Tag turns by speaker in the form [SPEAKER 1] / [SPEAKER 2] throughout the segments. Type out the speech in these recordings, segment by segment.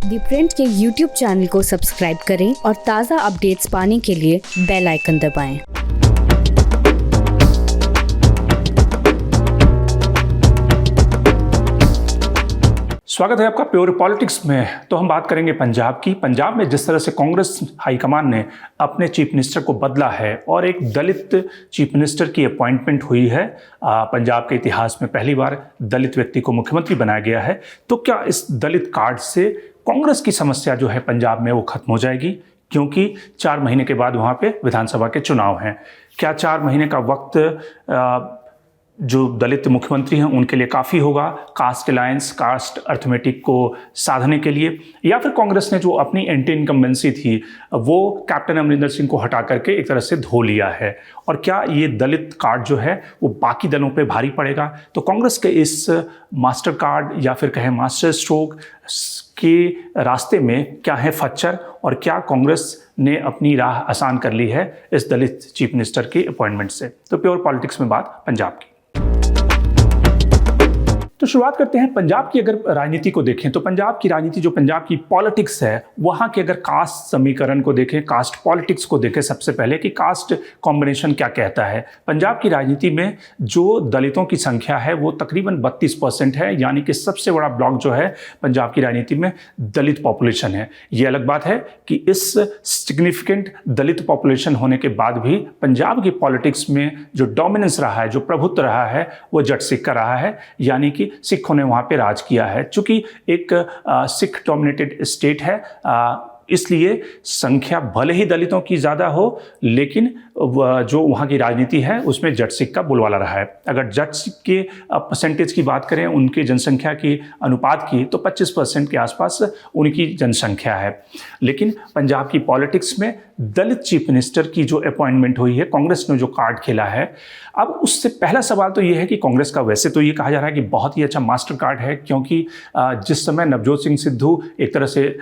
[SPEAKER 1] दी print के YouTube channel को subscribe करें और ताज़ा अपडेट्स पाने के लिए बेल आइकन दबाएं।
[SPEAKER 2] स्वागत है आपका प्योर पॉलिटिक्स में। तो हम बात करेंगे पंजाब की। पंजाब में जिस तरह से कांग्रेस हाईकमान ने अपने चीफ मिनिस्टर को बदला है और एक दलित चीफ मिनिस्टर की अपॉइंटमेंट हुई है, पंजाब के इतिहास में पहली बार दलित व्यक्ति को मुख्यमंत्री बनाया गया है, तो क्या इस दलित कार्ड से कांग्रेस की समस्या जो है पंजाब में वो खत्म हो जाएगी? क्योंकि 4 महीने के बाद वहाँ पे विधानसभा के चुनाव हैं। क्या 4 महीने का वक्त जो दलित मुख्यमंत्री हैं उनके लिए काफ़ी होगा कास्ट अलायंस, कास्ट अर्थमेटिक को साधने के लिए? या फिर कांग्रेस ने जो अपनी एंटी इनकम्बेंसी थी वो कैप्टन अमरिंदर सिंह को हटा करके एक तरह से धो लिया है? और क्या ये दलित कार्ड जो है वो बाकी दलों पे भारी पड़ेगा? तो कांग्रेस के इस मास्टर कार्ड या फिर कहें मास्टर स्ट्रोक के रास्ते में क्या है फच्चर, और क्या कांग्रेस ने अपनी राह आसान कर ली है इस दलित चीफ मिनिस्टर की अपॉइंटमेंट से? तो प्योर पॉलिटिक्स में बात पंजाब की। तो शुरुआत करते हैं पंजाब की। अगर राजनीति को देखें तो पंजाब की राजनीति, जो पंजाब की पॉलिटिक्स है, वहाँ के अगर कास्ट समीकरण को देखें, कास्ट पॉलिटिक्स को देखें, सबसे पहले कि कास्ट कॉम्बिनेशन क्या कहता है। पंजाब की राजनीति में जो दलितों की संख्या है वो तकरीबन 32% है, यानी कि सबसे बड़ा ब्लॉक जो है पंजाब की राजनीति में दलित पॉपुलेशन है। ये अलग बात है कि इस सिग्निफिकेंट दलित पॉपुलेशन होने के बाद भी पंजाब की पॉलिटिक्स में जो डोमिनेंस रहा है, जो प्रभुत्व रहा है, वो जट सिख का रहा है, यानी कि सिखों ने वहां पे राज किया है। चूंकि एक सिख डोमिनेटेड स्टेट है, इसलिए संख्या भले ही दलितों की ज़्यादा हो, लेकिन जो वहाँ की राजनीति है उसमें जट सिख का बोलबाला रहा है। अगर जट सिख के परसेंटेज की बात करें, उनके जनसंख्या की अनुपात की, तो 25% के आसपास उनकी जनसंख्या है। लेकिन पंजाब की पॉलिटिक्स में दलित चीफ मिनिस्टर की जो अपॉइंटमेंट हुई है, कांग्रेस ने जो कार्ड खेला है, अब उससे पहला सवाल तो ये है कि कांग्रेस का वैसे तो ये कहा जा रहा है कि बहुत ही अच्छा मास्टर कार्ड है, क्योंकि जिस समय नवजोत सिंह सिद्धू एक तरह से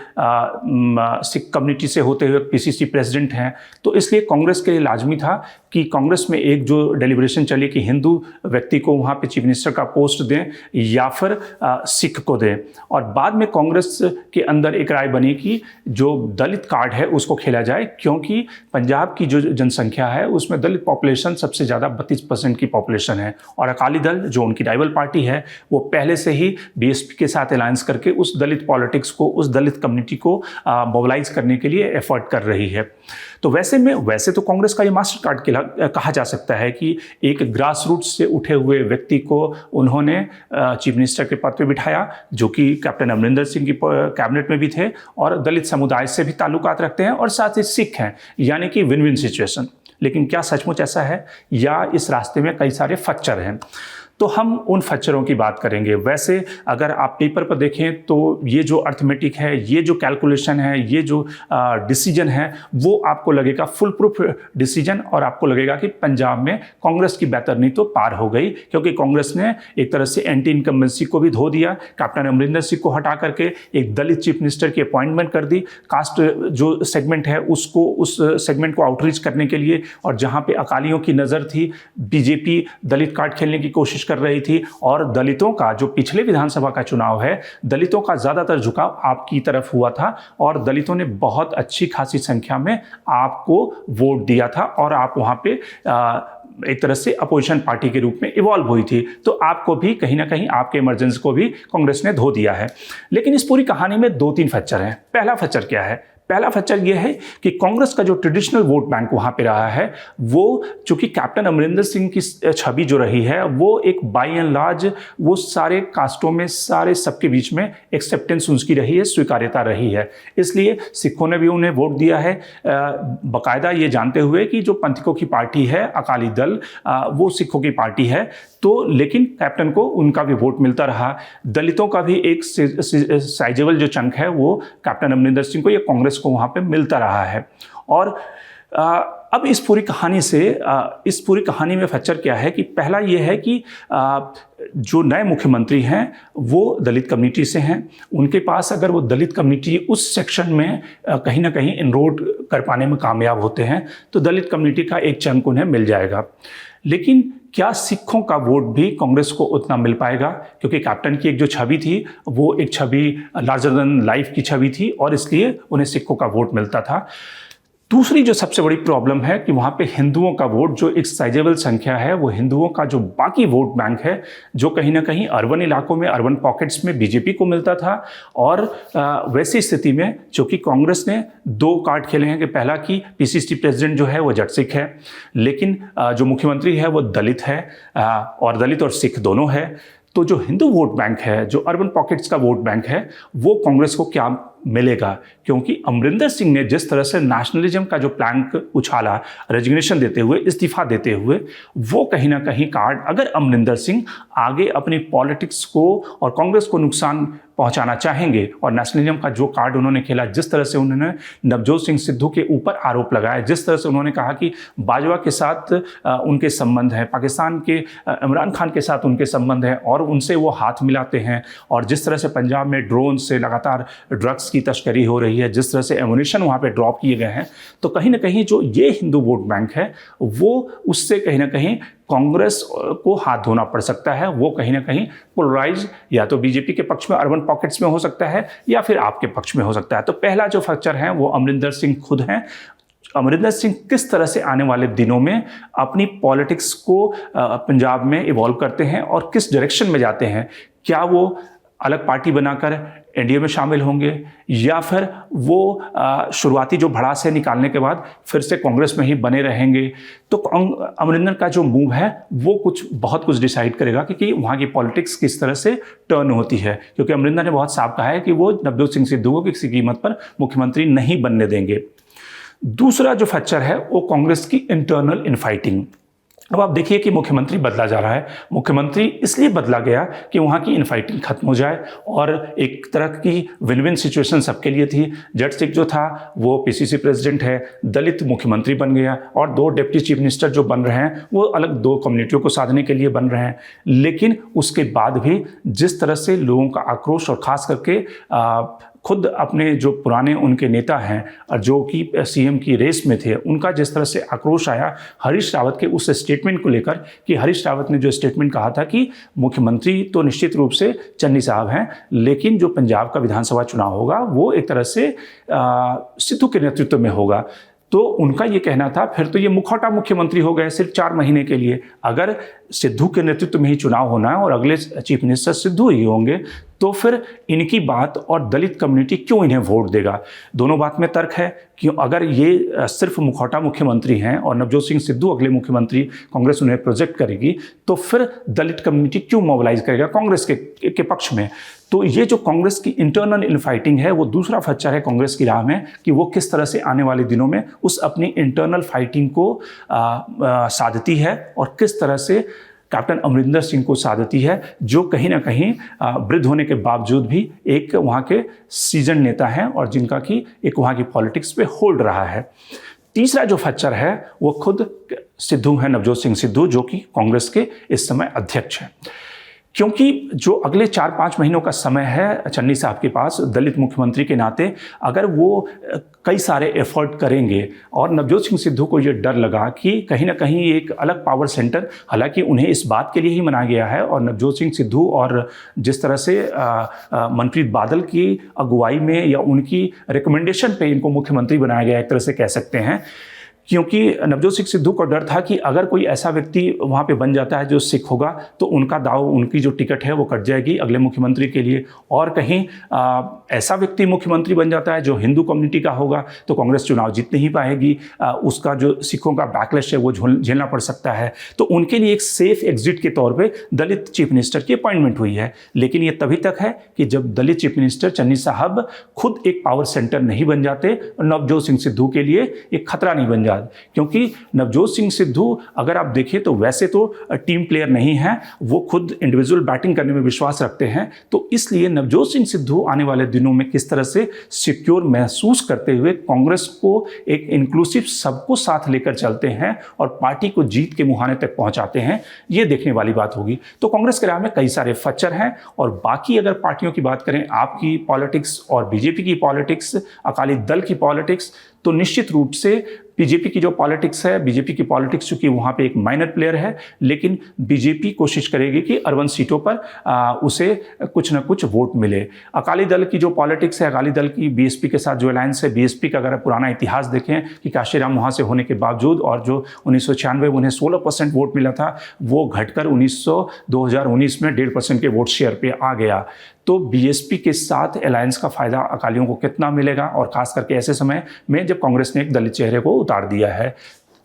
[SPEAKER 2] सिख कम्युनिटी से होते हुए पीसीसी प्रेसिडेंट हैं, तो इसलिए कांग्रेस के लिए लाजमी था कि कांग्रेस में एक जो डेलिब्रेशन चली कि हिंदू व्यक्ति को वहाँ पे चीफ मिनिस्टर का पोस्ट दें या फिर सिख को दें। और बाद में कांग्रेस के अंदर एक राय बनी कि जो दलित कार्ड है उसको खेला जाए, क्योंकि पंजाब की जो जनसंख्या है उसमें दलित पॉपुलेशन सबसे ज़्यादा 32% की पॉपुलेशन है। और अकाली दल जो उनकी राइवल पार्टी है वो पहले से ही बीएसपी के साथ अलायंस करके उस दलित पॉलिटिक्स को, उस दलित कम्युनिटी को मोबिलाइज करने के लिए एफर्ट कर रही है। तो वैसे तो कांग्रेस का ये मास्टर कार्ड कहा जा सकता है कि एक ग्रास रूट्स से उठे हुए व्यक्ति को उन्होंने चीफ मिनिस्टर के पद पे बिठाया, जो कि कैप्टन अमरिंदर सिंह की कैबिनेट में भी थे और दलित समुदाय से भी ताल्लुकात रखते हैं और साथ ही सिख हैं, यानी कि विन विन सिचुएशन। लेकिन क्या सचमुच ऐसा है, या इस रास्ते में कई सारे फच्चर हैं? तो हम उन फच्चरों की बात करेंगे। वैसे अगर आप पेपर पर देखें तो ये जो अर्थमेटिक है, ये जो कैलकुलेशन है, ये जो डिसीजन है, वो आपको लगेगा फुल प्रूफ डिसीजन, और आपको लगेगा कि पंजाब में कांग्रेस की बैतरनी तो पार हो गई, क्योंकि कांग्रेस ने एक तरह से एंटी इनकम्बेंसी को भी धो दिया, कैप्टन अमरिंदर सिंह को हटा करके एक दलित चीफ मिनिस्टर की अपॉइंटमेंट कर दी, कास्ट जो सेगमेंट है उसको, उस सेगमेंट को आउटरीच करने के लिए, और जहाँ पे अकालियों की नज़र थी, बीजेपी दलित कार्ड खेलने की कोशिश कर रही थी, और दलितों का जो पिछले विधानसभा का चुनाव है, दलितों का ज्यादातर झुकाव आपकी तरफ हुआ था और दलितों ने बहुत अच्छी खासी संख्या में आपको वोट दिया था और आप वहां पे एक तरह से अपोजिशन पार्टी के रूप में इवॉल्व हुई थी। तो आपको भी कहीं ना कहीं, आपके इमरजेंसी को भी कांग्रेस ने धो दिया है। लेकिन इस पूरी कहानी में 2-3 फच्चर हैं। पहला फच्चर क्या है? पहला फच्चर यह है कि कांग्रेस का जो ट्रेडिशनल वोट बैंक वहां पे रहा है, वो चूंकि कैप्टन अमरिंदर सिंह की छवि जो रही है, वो एक बाय एंड लार्ज वो सारे कास्टों में, सारे सबके बीच में एक्सेप्टेंस उसकी रही है, स्वीकार्यता रही है। इसलिए सिखों ने भी उन्हें वोट दिया है, बाकायदा ये जानते हुए कि जो पंथिकों की पार्टी है अकाली दल, वो सिखों की पार्टी है। तो लेकिन कैप्टन को उनका भी वोट मिलता रहा। दलितों का भी एक साइजेबल जो चंक है वो कैप्टन अमरिंदर सिंह को या कांग्रेस को वहाँ पे मिलता रहा है। और अब इस पूरी कहानी में फैक्चर क्या है कि पहला ये है कि जो नए मुख्यमंत्री हैं वो दलित कम्युनिटी से हैं। उनके पास अगर वो दलित कम्युनिटी उस सेक्शन में कहीं ना कहीं इनरोड कर पाने में कामयाब होते हैं तो दलित कम्युनिटी का एक चंक उन्हें मिल जाएगा। लेकिन क्या सिखों का वोट भी कांग्रेस को उतना मिल पाएगा? क्योंकि कैप्टन की एक जो छवि थी वो एक छवि लार्जर देन लाइफ की छवि थी और इसलिए उन्हें सिखों का वोट मिलता था। दूसरी जो सबसे बड़ी प्रॉब्लम है कि वहाँ पे हिंदुओं का वोट जो एक साइजेबल संख्या है, वो हिंदुओं का जो बाकी वोट बैंक है जो कहीं ना कहीं अर्बन इलाकों में, अर्बन पॉकेट्स में बीजेपी को मिलता था। और वैसी स्थिति में चूँकि कांग्रेस ने 2 कार्ड खेले हैं कि पहला कि पीसीसी प्रेसिडेंट जो है वो जट सिख है, लेकिन जो मुख्यमंत्री है वो दलित है और दलित और सिख दोनों है। तो जो हिंदू वोट बैंक है, जो अर्बन पॉकेट्स का वोट बैंक है, वो कांग्रेस को क्या मिलेगा? क्योंकि अमरिंदर सिंह ने जिस तरह से नेशनलिज्म का जो प्लैंक उछाला, रेजिग्नेशन देते हुए, इस्तीफा देते हुए, वो कहीं ना कहीं कार्ड अगर अमरिंदर सिंह आगे अपनी पॉलिटिक्स को और कांग्रेस को नुकसान पहुंचाना चाहेंगे और नेशनलिज्म का जो कार्ड उन्होंने खेला, जिस तरह से उन्होंने नवजोत सिंह सिद्धू के ऊपर आरोप लगाया, जिस तरह से उन्होंने कहा कि बाजवा के साथ उनके संबंध हैं, पाकिस्तान के इमरान खान के साथ उनके संबंध हैं और उनसे वो हाथ मिलाते हैं, और जिस तरह से पंजाब में ड्रोन से लगातार ड्रग्स की तस्करी हो रही है, जिस तरह से एमुनिशन वहाँ पे ड्रॉप किए गए हैं, तो कहीं ना कहीं जो ये हिंदू वोट बैंक है वो उससे कहीं ना कहीं कांग्रेस को हाथ धोना पड़ सकता है। वो कहीं ना कहीं पोलराइज या तो बीजेपी के पक्ष में अर्बन पॉकेट्स में हो सकता है या फिर आपके पक्ष में हो सकता है। तो पहला जो फैक्टर है वो अमरिंदर सिंह खुद हैं। अमरिंदर सिंह किस तरह से आने वाले दिनों में अपनी पॉलिटिक्स को पंजाब में इवॉल्व करते हैं और किस डायरेक्शन में जाते हैं? क्या वो अलग पार्टी बनाकर एनडीए में शामिल होंगे या फिर वो शुरुआती जो भड़ास है निकालने के बाद फिर से कांग्रेस में ही बने रहेंगे? तो अमरिंदर का जो मूव है वो बहुत कुछ डिसाइड करेगा कि वहाँ की पॉलिटिक्स किस तरह से टर्न होती है, क्योंकि अमरिंदर ने बहुत साफ कहा है कि वो नवजोत सिंह सिद्धू को किसी कीमत पर मुख्यमंत्री नहीं बनने देंगे। दूसरा जो फैक्टर है वो कांग्रेस की इंटरनल इनफाइटिंग। अब आप देखिए कि मुख्यमंत्री बदला जा रहा है। मुख्यमंत्री इसलिए बदला गया कि वहाँ की इनफाइटिंग खत्म हो जाए और एक तरह की विन विन सिचुएशन सबके लिए थी। जट सिंह जो था वो पीसीसी प्रेसिडेंट है, दलित मुख्यमंत्री बन गया, और 2 डिप्टी चीफ मिनिस्टर जो बन रहे हैं वो अलग 2 कम्युनिटियों को साधने के लिए बन रहे हैं। लेकिन उसके बाद भी जिस तरह से लोगों का आक्रोश, और ख़ास करके खुद अपने जो पुराने उनके नेता हैं और जो कि सीएम की रेस में थे, उनका जिस तरह से आक्रोश आया हरीश रावत के उस स्टेटमेंट को लेकर, कि हरीश रावत ने जो स्टेटमेंट कहा था कि मुख्यमंत्री तो निश्चित रूप से चन्नी साहब हैं, लेकिन जो पंजाब का विधानसभा चुनाव होगा वो एक तरह से सिद्धू के नेतृत्व में होगा। तो उनका ये कहना था फिर तो ये मुखौटा मुख्यमंत्री हो गए सिर्फ 4 महीने के लिए। अगर सिद्धू के नेतृत्व में ही चुनाव होना है और अगले चीफ मिनिस्टर सिद्धू ही होंगे तो फिर इनकी बात और दलित कम्युनिटी क्यों इन्हें वोट देगा? दोनों बात में तर्क है कि अगर ये सिर्फ मुखौटा मुख्यमंत्री हैं और नवजोत सिंह सिद्धू अगले मुख्यमंत्री कांग्रेस उन्हें प्रोजेक्ट करेगी, तो फिर दलित कम्युनिटी क्यों मोबिलाइज करेगा कांग्रेस के पक्ष में? तो ये जो कांग्रेस की इंटरनल इनफाइटिंग है वो दूसरा फैक्टर है कांग्रेस की राह में, कि वो किस तरह से आने वाले दिनों में उस अपनी इंटरनल फाइटिंग को साधती है और किस तरह से कैप्टन अमरिंदर सिंह को साधती है, जो कहीं ना कहीं वृद्ध होने के बावजूद भी एक वहाँ के सीजन नेता हैं और जिनका कि एक वहाँ की पॉलिटिक्स पे होल्ड रहा है। तीसरा जो फैक्टर है वो खुद सिद्धू हैं, नवजोत सिंह सिद्धू, जो कि कांग्रेस के इस समय अध्यक्ष हैं। क्योंकि जो अगले 4-5 महीनों का समय है चन्नी साहब के पास दलित मुख्यमंत्री के नाते, अगर वो कई सारे एफर्ट करेंगे, और नवजोत सिंह सिद्धू को ये डर लगा कि कहीं ना कहीं एक अलग पावर सेंटर, हालांकि उन्हें इस बात के लिए ही मनाया गया है, और नवजोत सिंह सिद्धू और जिस तरह से मनप्रीत बादल की अगुवाई में या उनकी रिकमेंडेशन पे इनको मुख्यमंत्री बनाया गया, एक तरह से कह सकते हैं, क्योंकि नवजोत सिंह सिद्धू को डर था कि अगर कोई ऐसा व्यक्ति वहाँ पे बन जाता है जो सिख होगा तो उनका दाव, उनकी जो टिकट है वो कट जाएगी अगले मुख्यमंत्री के लिए, और कहीं ऐसा व्यक्ति मुख्यमंत्री बन जाता है जो हिंदू कम्युनिटी का होगा तो कांग्रेस चुनाव जीत नहीं पाएगी, उसका जो सिखों का बैकलैश है वो झेलना पड़ सकता है। तो उनके लिए एक सेफ एग्जिट के तौर पर दलित चीफ मिनिस्टर की अपॉइंटमेंट हुई है। लेकिन ये तभी तक है कि जब दलित चीफ मिनिस्टर चन्नी साहब खुद एक पावर सेंटर नहीं बन जाते, नवजोत सिंह सिद्धू के लिए एक खतरा नहीं बन जाते। याद, क्योंकि नवजोत सिंह सिद्धू अगर आप देखिए तो वैसे तो टीम प्लेयर नहीं है, वो खुद इंडिविजुअल बैटिंग करने में विश्वास रखते हैं। तो इसलिए नवजोत सिंह सिद्धू आने वाले दिनों में किस तरह से सिक्योर महसूस करते हुए कांग्रेस को एक इंक्लूसिव सबको साथ लेकर चलते हैं और पार्टी को जीत के मुहाने तक पहुंचाते हैं, ये देखने वाली बात होगी। तो कांग्रेस के राह में कई सारे फच्चर हैं। और बाकी अगर पार्टियों की बात करें, आपकी पॉलिटिक्स और बीजेपी की पॉलिटिक्स, अकाली दल की पॉलिटिक्स, तो निश्चित रूप से बीजेपी की जो पॉलिटिक्स है, बीजेपी की पॉलिटिक्स चूंकि वहाँ पे एक माइनर प्लेयर है, लेकिन बीजेपी कोशिश करेगी कि अर्बन सीटों पर उसे कुछ ना कुछ वोट मिले। अकाली दल की जो पॉलिटिक्स है, अकाली दल की बीएसपी के साथ जो अलायंस है, बीएसपी का अगर पुराना इतिहास देखें कि काशीराम वहाँ से होने के बावजूद और जो 1996 उन्हें 16% वोट मिला था, वो घटकर 2019 में 1.5% के वोट शेयर पे आ गया। तो बीएसपी के साथ अलायंस का फायदा अकालियों को कितना मिलेगा, और खास करके ऐसे समय में जब कांग्रेस ने एक दलित चेहरे को उतार दिया है।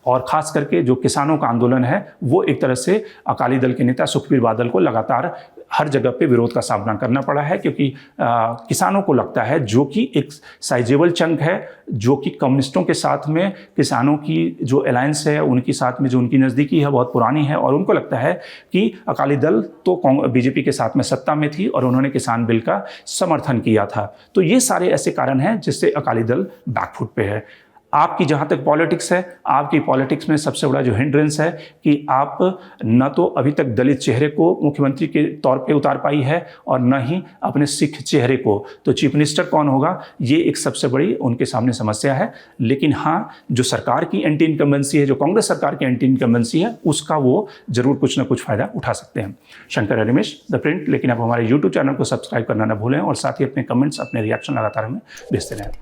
[SPEAKER 2] और खास करके जो किसानों का आंदोलन है, वो एक तरह से अकाली दल के नेता सुखबीर बादल को लगातार हर जगह पे विरोध का सामना करना पड़ा है, क्योंकि किसानों को लगता है, जो कि एक साइजेबल चंक है, जो कि कम्युनिस्टों के साथ में किसानों की जो अलायंस है, उनके साथ में जो उनकी नज़दीकी है बहुत पुरानी है, और उनको लगता है कि अकाली दल तो बीजेपी के साथ में सत्ता में थी और उन्होंने किसान बिल का समर्थन किया था। तो ये सारे ऐसे कारण हैं जिससे अकाली दल बैकफुट पे है। आपकी जहाँ तक पॉलिटिक्स है, आपकी पॉलिटिक्स में सबसे बड़ा जो हिंड्रेंस है कि आप न तो अभी तक दलित चेहरे को मुख्यमंत्री के तौर पे उतार पाई है और न ही अपने सिख चेहरे को। तो चीफ मिनिस्टर कौन होगा, ये एक सबसे बड़ी उनके सामने समस्या है। लेकिन हाँ, जो सरकार की एंटी इनकम्बेंसी है, जो कांग्रेस सरकार की एंटी इनकम्बेंसी है, उसका वो जरूर कुछ ना कुछ फायदा उठा सकते हैं। Shankar Ramesh, the print. लेकिन आप हमारे यूट्यूब चैनल को सब्सक्राइब करना ना भूलें और साथ ही अपने कमेंट्स, अपने रिएक्शन लगातार हमें भेजते रहें।